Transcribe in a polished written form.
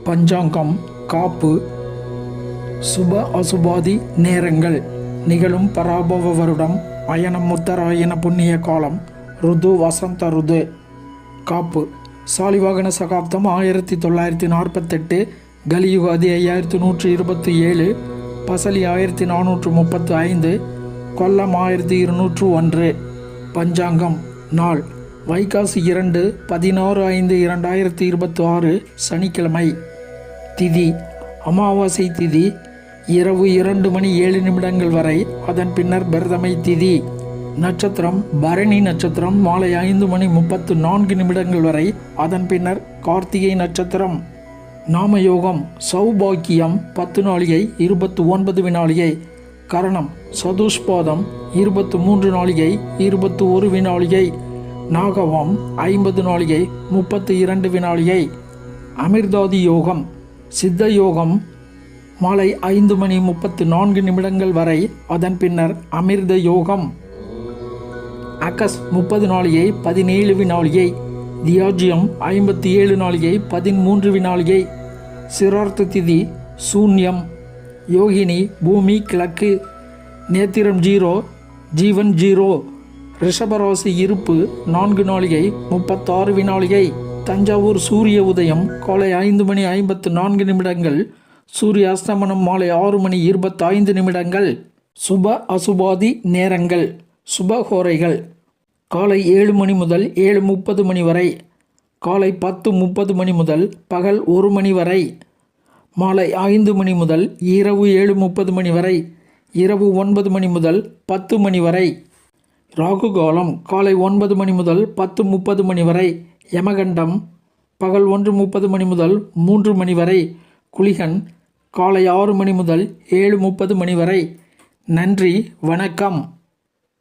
பஞ்சாங்கம், காப்பு, சுப அசுபாதி நேரங்கள். நிகழும் பராபவ வருடம் அயனம் உத்தராயண புண்ணிய காலம். ருது வசந்த ருது. காப்பு சாலிவாகன சகாப்தம் 1948. கலியுகாதி 5127. பசலி 1435. கொல்லம் 1201. பஞ்சாங்கம் நாள் வைகாசி 2 16/5/2026 சனிக்கிழமை. திதி அமாவாசை திதி இரவு 2:07 வரை. அதன் பின்னர் பிரதமை திதி. நட்சத்திரம் பரணி நட்சத்திரம் மாலை 5:34 வரை. அதன் பின்னர் கார்த்திகை நட்சத்திரம். நாமயோகம் சௌபாக்கியம் 10 நாளிகை 29 வினாளிகை. கரணம் சதுஷ்பாதம் 23 நாளிகை 21 வினாளிகை. நாகவம் 50 நாளிகை 32 வினாளிகை. அமிர்தாதி யோகம் சித்த யோகம் மாலை 5:34 வரை. அதன் பின்னர் அமிர்த யோகம். அகஸ் 30 நாளிகை 17 வினாளிகை. தியாஜ்யம் 57 நாளிகை 13 வினாளிகை. சிரார்த்த திதி சூன்யம். யோகினி பூமி கிழக்கு. நேத்திரம் 0 ஜீவன் 0. ரிஷபராசி இருப்பு 4 நாளிகை 36 வினாளிகை. தஞ்சாவூர் சூரிய உதயம் காலை 5:54. சூரிய அஸ்தமனம் மாலை 6:25. சுப அசுபாதி நேரங்கள். சுபஹோரைகள் காலை 7 மணி முதல் 7:30 மணி வரை. காலை 10:30 மணி முதல் பகல் 1 மணி வரை. மாலை 5 மணி முதல் இரவு 7:30 மணி வரை. இரவு 9 மணி முதல் 10 மணி வரை. ராகு காலம் காலை 9 மணி முதல் 10:30 மணி வரை. யமகண்டம் பகல் 1:30 மணி முதல் 3 மணி வரை. குளிகன் காலை 6 மணி முதல் 7:30 மணி வரை. நன்றி, வணக்கம்.